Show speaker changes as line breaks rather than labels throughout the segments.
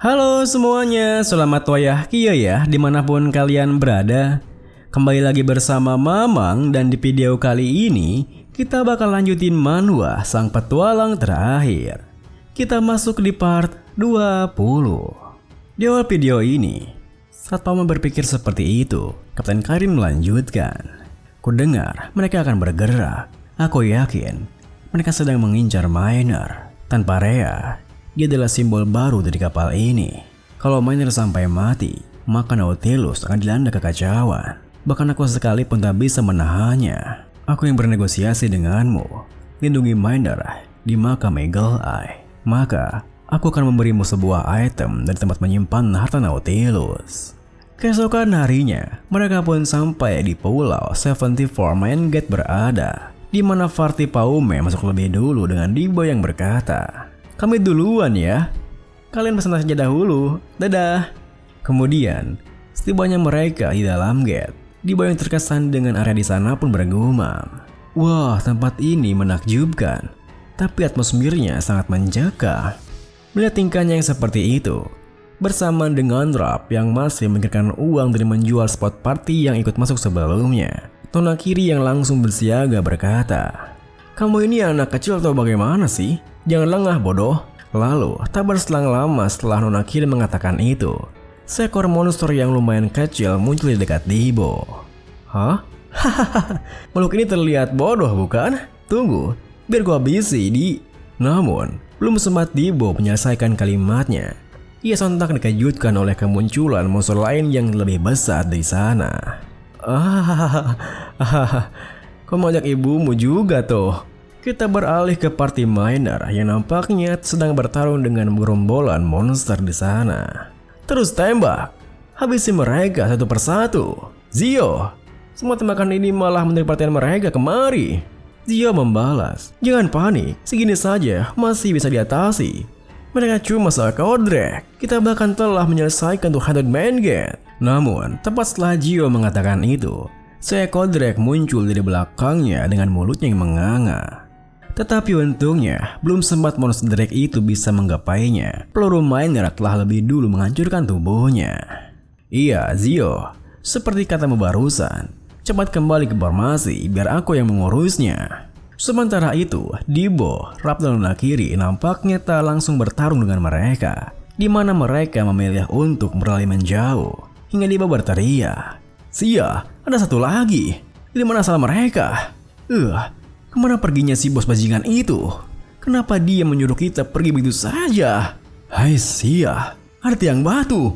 Halo semuanya, selamat wayah kia ya dimanapun kalian berada. Kembali lagi bersama Mamang dan di video kali ini kita bakal lanjutin manhwa sang petualang terakhir. Kita masuk di part 20. Di awal video ini, saat Paman berpikir seperti itu, Kapten Karin melanjutkan. Kudengar mereka akan bergerak. Aku yakin mereka sedang mengincar Miner. Tanpa Rhea, dia adalah simbol baru dari kapal ini. Kalau Miner sampai mati, maka Nautilus akan dilanda kekacauan. Bahkan aku sekalipun tak bisa menahannya. Aku yang bernegosiasi denganmu. Lindungi Miner di makam Eagle Eye. Maka, aku akan memberimu sebuah item dari tempat menyimpan harta Nautilus. Keesokan harinya, mereka pun sampai di pulau 74 Main Gate berada, di mana Varti Paume masuk lebih dulu dengan Dibo yang berkata, "Kami duluan ya. Kalian pesan saja dahulu. Dadah." Kemudian, setibanya mereka di dalam gate, Dibo yang terkesan dengan area di sana pun bergumam, "Wah, tempat ini menakjubkan, tapi atmosfernya sangat menjaga." Melihat tingkahnya yang seperti itu, bersamaan dengan Rap yang masih memikirkan uang dari menjual spot party yang ikut masuk sebelumnya, Nona Kiri yang langsung bersiaga berkata, "Kamu ini anak kecil atau bagaimana sih? Jangan lengah bodoh." Lalu, tak berselang lama setelah Nona Kiri mengatakan itu, seekor monster yang lumayan kecil muncul di dekat Dibo. "Hah? Hahaha, makhluk ini terlihat bodoh bukan? Tunggu, biar gua habisi di..." Namun, belum sempat Dibo menyelesaikan kalimatnya, ia sontak dikejutkan oleh kemunculan monster lain yang lebih besar di sana. Kau mengajak ibumu juga tuh." Kita beralih ke party Miner yang nampaknya sedang bertarung dengan gerombolan monster di sana. "Terus tembak, habisi mereka satu persatu. Zio, semua tembakan ini malah menarik perhatian mereka kemari." Zio membalas, "Jangan panik, segini saja masih bisa diatasi. Mereka cuma seekor drag. Kita bahkan telah menyelesaikan 200 main gate." Namun, tepat setelah Zio mengatakan itu, seekor drag muncul dari belakangnya dengan mulutnya yang menganga. Tetapi untungnya, belum sempat monster drag itu bisa menggapainya. Peluru Miner telah lebih dulu menghancurkan tubuhnya. "Iya, Zio, seperti katamu barusan. Cepat kembali ke formasi biar aku yang mengurusnya." Sementara itu, Dibo, Rap dan Nona Kiri nampaknya tak langsung bertarung dengan mereka, di mana mereka memilih untuk berlari menjauh. Hingga Dibo berteriak, "Sia, ada satu lagi. Di mana asal mereka? Kemana perginya si bos bajingan itu? Kenapa dia menyuruh kita pergi begitu saja? Hai Sia, ada tiang batu."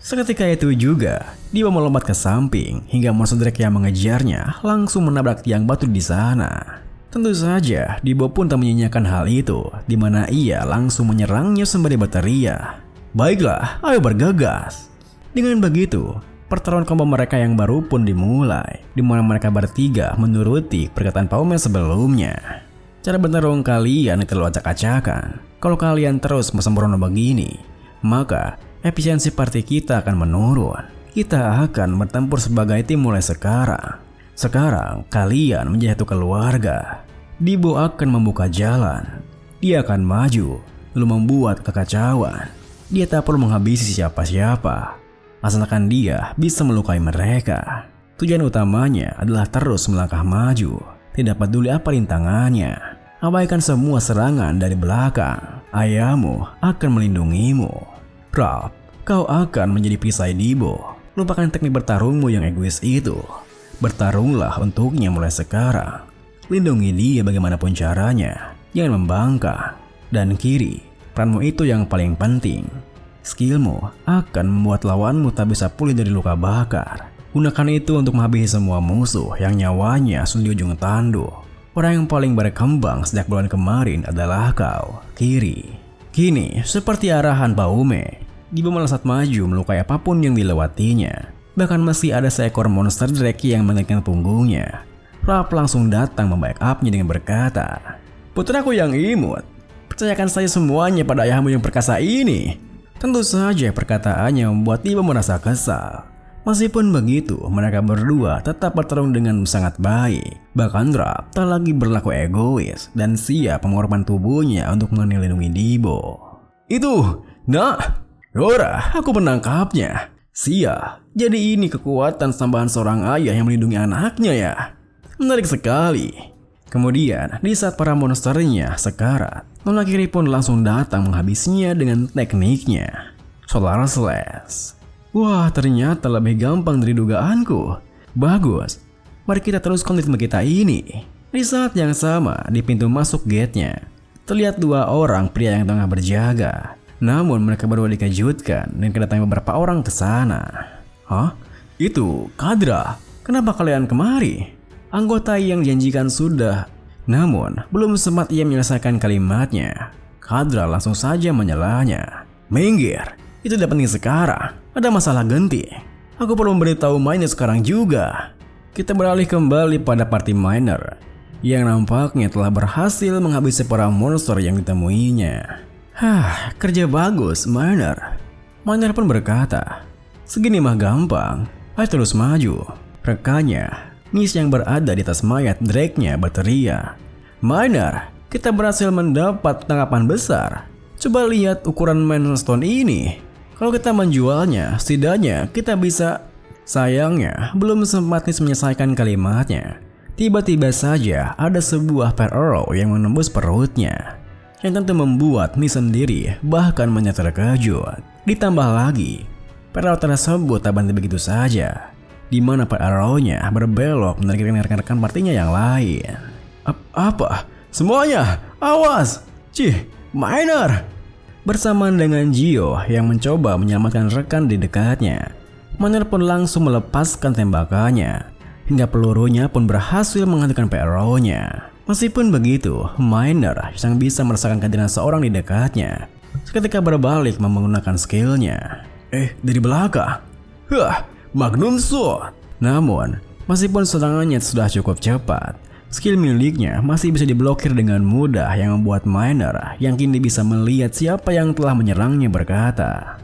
Seketika itu juga, Dibo melompat ke samping hingga monster drag yang mengejarnya langsung menabrak tiang batu di sana. Tentu saja, Dibo pun tak menyanyiakan hal itu, di mana ia langsung menyerangnya sembari berteriak, "Baiklah, ayo bergegas." Dengan begitu, pertarungan combo mereka yang baru pun dimulai, di mana mereka bertiga menuruti perkataan Paume sebelumnya. "Cara bertarung kalian terlalu acak-acakan. Kalau kalian terus sembrono begini, maka efisiensi party kita akan menurun. Kita akan bertempur sebagai tim mulai sekarang. Sekarang kalian menjadi satu keluarga." Dibo akan membuka jalan. Dia akan maju, lalu membuat kekacauan. Dia tak perlu menghabisi siapa-siapa, asalkan dia bisa melukai mereka. Tujuan utamanya adalah terus melangkah maju, tidak peduli apa rintangannya. Abaikan semua serangan dari belakang. Ayahmu akan melindungimu. Rap, kau akan menjadi perisai Dibo. Lupakan teknik bertarungmu yang egois itu. Bertarunglah untuknya mulai sekarang. Lindungi dia bagaimanapun caranya. Jangan membangkang. Dan Kiri, peranmu itu yang paling penting. Skillmu akan membuat lawanmu tak bisa pulih dari luka bakar. Gunakan itu untuk menghabisi semua musuh yang nyawanya sudah di ujung tanduk. Orang yang paling berkembang sejak bulan kemarin adalah kau, Kiri. Kini, seperti arahan Paume, Dibo melesat maju melukai apapun yang dilewatinya. Bahkan masih ada seekor monster drag yang mengenaikan punggungnya. Rap langsung datang membackup-nya dengan berkata, "Putraku yang imut, percayakan saja semuanya pada ayahmu yang perkasa ini." Tentu saja perkataannya membuat Dibo merasa kesal. Meskipun begitu, mereka berdua tetap bertarung dengan sangat baik. Bahkan Rap tak lagi berlaku egois dan siap mengorbankan tubuhnya untuk melindungi Dibo. "Itu, nak!" Dora, aku menangkapnya. Sia, jadi ini kekuatan tambahan seorang ayah yang melindungi anaknya ya. Menarik sekali. Kemudian, di saat para monsternya sekarat, nona kiri pun langsung datang menghabisinya dengan tekniknya. Solar Slash. Wah, ternyata lebih gampang dari dugaanku. Bagus. Mari kita teruskan ritme kita ini. Di saat yang sama, di pintu masuk gate-nya, terlihat dua orang pria yang tengah berjaga. Namun mereka berdua dikejutkan dan kedatangan beberapa orang ke sana. Hah? Itu Kadra. Kenapa kalian kemari? Anggota yang dijanjikan sudah. Namun, belum sempat ia menyelesaikan kalimatnya, Kadra langsung saja menyalahnya. Minggir, itu tidak penting sekarang. Ada masalah genting. Aku perlu memberitahu Miner sekarang juga. Kita beralih kembali pada party Miner yang nampaknya telah berhasil menghabisi para monster yang ditemuinya. Kerja bagus, Miner. Miner pun berkata, segini mah gampang, ayo terus maju. Rekannya, Nis yang berada di atas mayat Drake-nya berteriak, Miner, kita berhasil mendapat tangkapan besar. Coba lihat ukuran Manstone ini. Kalau kita menjualnya, setidaknya kita bisa. Sayangnya, belum sempat Nis menyelesaikan kalimatnya. Tiba-tiba saja ada sebuah pearl arrow yang menembus perutnya, yang tentu membuat Nis sendiri bahkan menjadi terkejut. Ditambah lagi, pearl arrow tersebut tak berhenti begitu saja, di mana pearl arrow-nya berbelok menargetkan rekan-rekan partinya yang lain. Apa? Semuanya, awas! Cih, Miner! Bersamaan dengan Gio yang mencoba menyelamatkan rekan di dekatnya, Miner pun langsung melepaskan tembakannya, hingga pelurunya pun berhasil menghantarkan pearl arrow-nya. Meskipun begitu, Miner yang bisa merasakan kehadiran seorang di dekatnya seketika berbalik menggunakan skillnya. Dari belakang. Magnum Sword. Namun, meskipun serangannya sudah cukup cepat, skill miliknya masih bisa diblokir dengan mudah yang membuat Miner yang kini bisa melihat siapa yang telah menyerangnya berkata,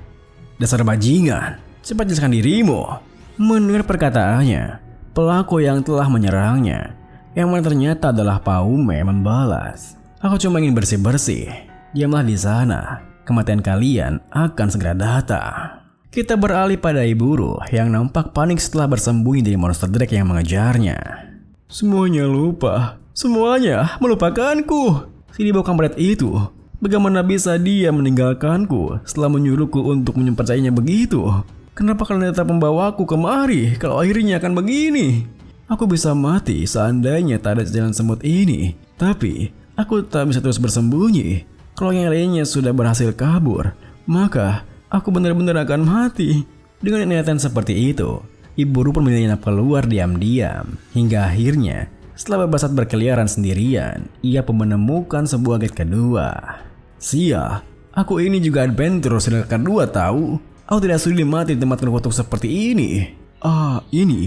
dasar bajingan, cepat jelaskan dirimu. Mendengar perkataannya, pelaku yang telah menyerangnya, yang mana ternyata adalah Paume, membalas, aku cuma ingin bersih-bersih. Diamlah di sana, kematian kalian akan segera datang. Kita beralih pada Iburu yang nampak panik setelah bersembunyi dari monster Drake yang mengejarnya. Semuanya lupa, semuanya melupakanku. Si dibawa kampret itu, bagaimana bisa dia meninggalkanku setelah menyuruhku untuk mempercayainya begitu? Kenapa kalian tetap membawaku kemari kalau akhirnya akan begini? Aku bisa mati seandainya tak ada jalan semut ini, tapi aku tak bisa terus bersembunyi. Kalau yang lainnya sudah berhasil kabur, maka aku benar-benar akan mati. Dengan niatan seperti itu, Iburu pun menyelinap keluar diam-diam, hingga akhirnya setelah beberapa saat berkeliaran sendirian, ia pun menemukan sebuah gate kedua. Sia, aku ini juga adventure serial kedua tahu. Aku tidak sudi mati di tempat terkutuk seperti ini. Ini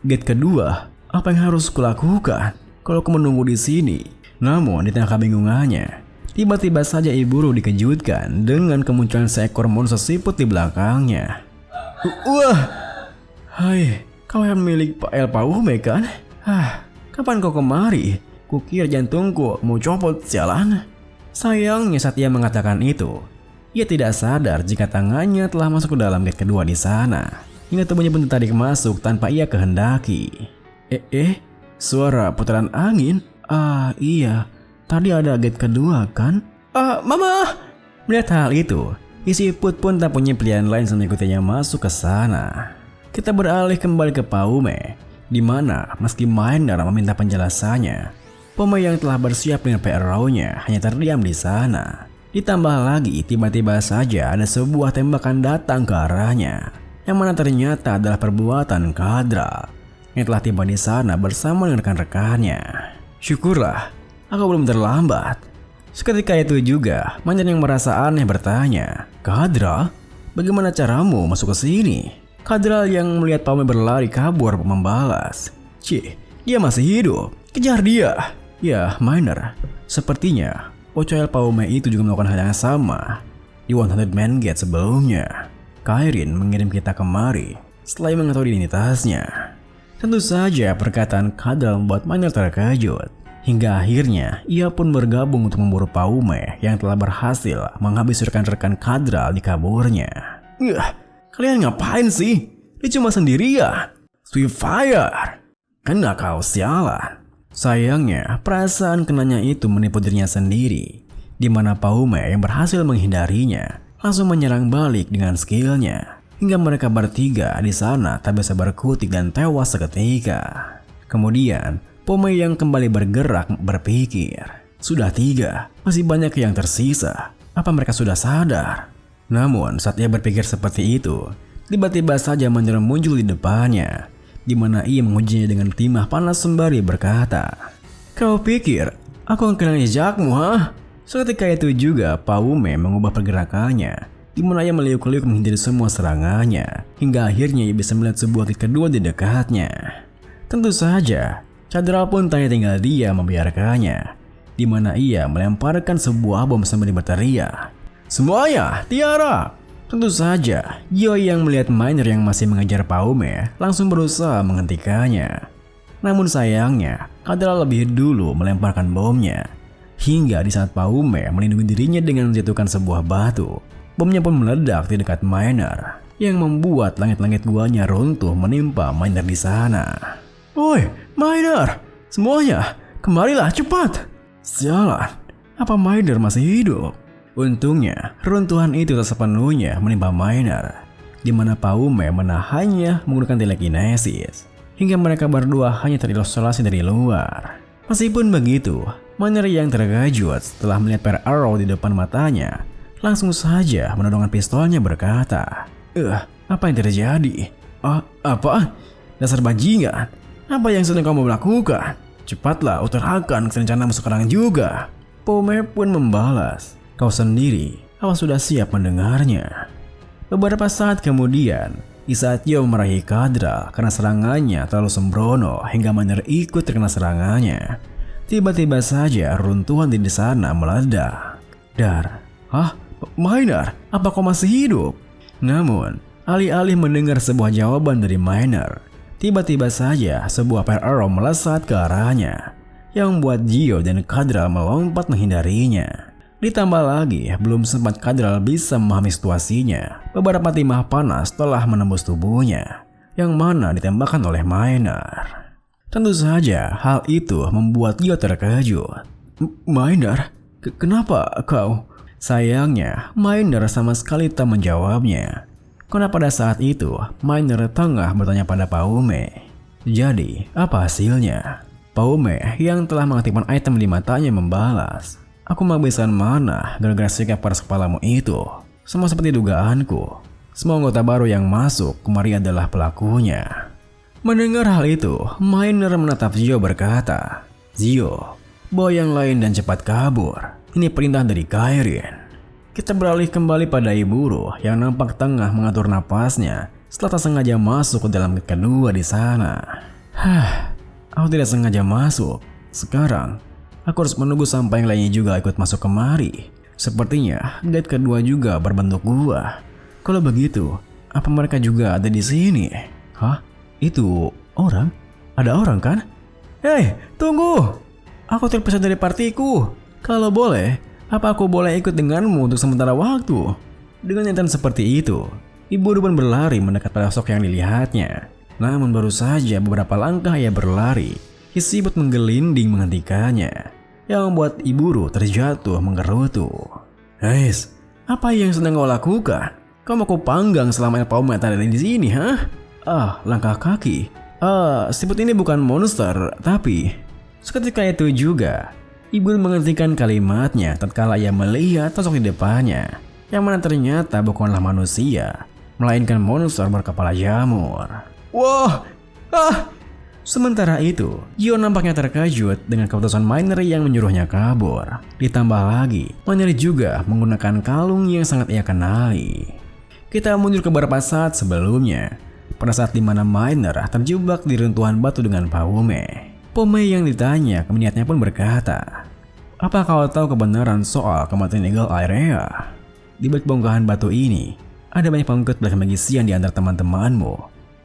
gate kedua. Apa yang harus kulakukan kalau aku menunggu di sini? Namun di tengah kebingungannya, tiba-tiba saja Iburu dikejutkan dengan kemunculan seekor monster siput di belakangnya. Hai, kau yang milik Pak El Paume kan? Kapan kau kemari? Kukira jantungku mau copot sialan. Sayangnya saat ia mengatakan itu, ia tidak sadar jika tangannya telah masuk ke dalam gate kedua di sana, hingga tubuhnya pun tertarik masuk tanpa ia kehendaki. Suara putaran angin? Iya, tadi ada gate kedua kan? Mama! Melihat hal itu, isi Put pun tak punya pilihan lain selain mengikutinya masuk ke sana. Kita beralih kembali ke Paume, di mana meski Miner meminta penjelasannya, Paume yang telah bersiap dengan pearl arrow-nya hanya terdiam di sana. Ditambah lagi, tiba-tiba saja ada sebuah tembakan datang ke arahnya, yang mana ternyata adalah perbuatan Kadra yang telah tiba di sana bersama dengan rekan-rekannya. Syukurlah, aku belum terlambat. Seketika itu juga, Miner yang merasa aneh bertanya, Kadra, bagaimana caramu masuk ke sini? Kadra yang melihat Paume berlari kabur membalas, dia masih hidup, kejar dia. Ya, Miner, sepertinya Ocoel Paume itu juga melakukan hal yang sama di 100 Man Gate sebelumnya. Kairin mengirim kita kemari setelah mengetahui identitasnya. Tentu saja perkataan Kadra membuat Miner terkejut, Hingga akhirnya ia pun bergabung untuk memburu Paume yang telah berhasil menghabisi rekan-rekan Kadral di kaburnya. Kalian ngapain sih? Dia cuma sendirian. Swiftfire. Kena kau sialan. Sayangnya perasaan kenanya itu menipu dirinya sendiri, di mana Paume yang berhasil menghindarinya langsung menyerang balik dengan skillnya, hingga mereka bertiga di sana tak bisa berkutik dan tewas seketika. Kemudian Paume yang kembali bergerak berpikir, sudah 3, masih banyak yang tersisa. Apa mereka sudah sadar? Namun saat ia berpikir seperti itu, tiba-tiba saja Miner muncul di depannya, di mana ia mengujinya dengan timah panas sembari berkata, "Kau pikir aku akan kenal jejakmu, ha?" Seketika itu juga Paume mengubah pergerakannya, di mana ia meliuk-liuk menghindari semua serangannya, hingga akhirnya ia bisa melihat sebuah titik kedua di dekatnya. Tentu saja, Kadral pun tak tinggal dia membiarkannya, di mana ia melemparkan sebuah bom sembari berteriak, "Semuanya, tiara!" Tentu saja, Gio yang melihat Miner yang masih mengejar Paume langsung berusaha menghentikannya. Namun sayangnya, Kadral lebih dulu melemparkan bomnya. Hingga di saat Paume melindungi dirinya dengan menjatuhkan sebuah batu, bomnya pun meledak di dekat Miner, yang membuat langit-langit guanya runtuh menimpa Miner di sana. "Woi, Miner! Semuanya, kemarilah cepat!" Sialan, apa Miner masih hidup? Untungnya, runtuhan itu tak sepenuhnya menimpa Miner, di mana Paume menahannya menggunakan telekinesis, hingga mereka berdua hanya terisolasi dari luar. Meskipun begitu, Miner yang terkejut setelah melihat per arrow di depan matanya, langsung saja menodongkan pistolnya berkata, apa yang terjadi? Apa? Dasar bajingan, apa yang sedang kamu lakukan? Cepatlah utarakan rencanamu sekarang juga." Paume pun membalas, "Kau sendiri, apa sudah siap mendengarnya?" Beberapa saat kemudian, di saat Gio meraih Kadral karena serangannya terlalu sembrono hingga Miner ikut terkena serangannya, tiba-tiba saja runtuhan di sana meledak. Miner, apa kau masih hidup?" Namun, alih-alih mendengar sebuah jawaban dari Miner, tiba-tiba saja sebuah per arrow melesat ke arahnya, yang membuat Gio dan Kadral melompat menghindarinya. Ditambah lagi, belum sempat Kadral bisa memahami situasinya, beberapa timah panas telah menembus tubuhnya, yang mana ditembakkan oleh Miner. Tentu saja hal itu membuat Gio terkejut. "Miner, kenapa kau?" Sayangnya, Miner sama sekali tak menjawabnya. Karena pada saat itu, Miner tengah bertanya pada Paume. Jadi, apa hasilnya? Paume yang telah mengaktifkan item di matanya membalas, "Aku menghabiskan mana gara-gara sikap keras kepalamu itu. Semua seperti dugaanku. Semua anggota baru yang masuk kemari adalah pelakunya." Mendengar hal itu, Miner menatap Gio berkata, "Gio, bawa yang lain dan cepat kabur. Ini perintah dari Kairin." Kita beralih kembali pada Iburu yang nampak tengah mengatur napasnya setelah tak sengaja masuk ke dalam gate kedua di sana. Aku tidak sengaja masuk. Sekarang, aku harus menunggu sampai yang lainnya juga ikut masuk kemari. Sepertinya gate kedua juga berbentuk gua. Kalau begitu, apa mereka juga ada di sini? Itu orang? Ada orang kan? Hei, tunggu! Aku terpisah dari partiku. Kalau boleh, apa aku boleh ikut denganmu untuk sementara waktu? Dengan intan seperti itu, Iburu pun berlari mendekat pada sosok yang dilihatnya. Namun baru saja beberapa langkah ia berlari, Hisibut menggelinding menghentikannya, yang membuat Iburu terjatuh menggerutu. "Guys, apa yang sedang kau lakukan? Kau mau panggang selama Paume ada di sini, langkah kaki. Siput ini bukan monster, tapi..." Seketika itu juga, Iburu menghentikan kalimatnya tatkala ia melihat sosok di depannya, yang mana ternyata bukanlah manusia, melainkan monster berkepala jamur. Wah! Sementara itu, Gio nampaknya terkejut dengan keputusan Miner yang menyuruhnya kabur. Ditambah lagi, Miner juga menggunakan kalung yang sangat ia kenali. Kita mundur ke beberapa saat sebelumnya, pada saat dimana Miner terjebak di runtuhan batu dengan Paume. Paume yang ditanya niatnya pun berkata, "Apa kau tahu kebenaran soal kematian Eagle Eye? Di balik bongkahan batu ini, ada banyak pengikut Black Magician di antara teman-temanmu,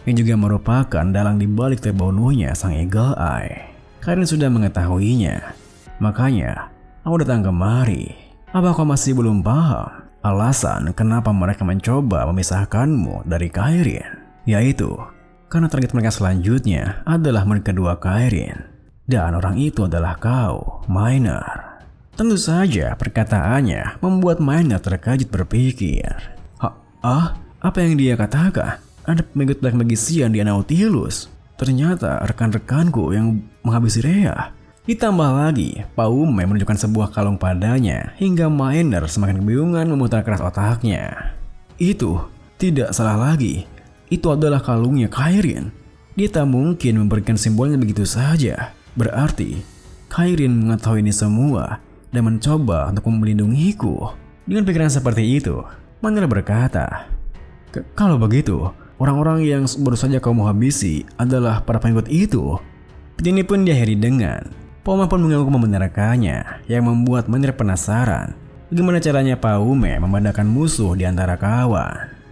yang juga merupakan dalang di balik terbunuhnya sang Eagle Eye. Kalian sudah mengetahuinya. Makanya, aku datang kemari. Apa kau masih belum paham alasan kenapa mereka mencoba memisahkanmu dari Kairin? Yaitu, karena target mereka selanjutnya adalah murid kedua Kairin. Dan orang itu adalah kau, Miner. Tentu saja perkataannya membuat Miner terkejut berpikir. Apa yang dia katakan? Ada pengikut Black Magician di Nautilus. Ternyata rekan-rekanku yang menghabisi Rhea. Ditambah lagi, Paume menunjukkan sebuah kalung padanya hingga Miner semakin kebingungan memutar keras otaknya. Itu tidak salah lagi. Itu adalah kalungnya Kairin. Dia tak mungkin memberikan simbolnya begitu saja. Berarti Kairin mengetahui ini semua dan mencoba untuk melindungiku. Dengan pikiran seperti itu, Miner berkata, "Kalau begitu, orang-orang yang baru saja kamu habisi adalah para pengikut itu." Ini pun diakhiri dengan Paume pun mengaku membenarkannya, yang membuat Miner penasaran bagaimana caranya Paume membedakan musuh di antara kawan.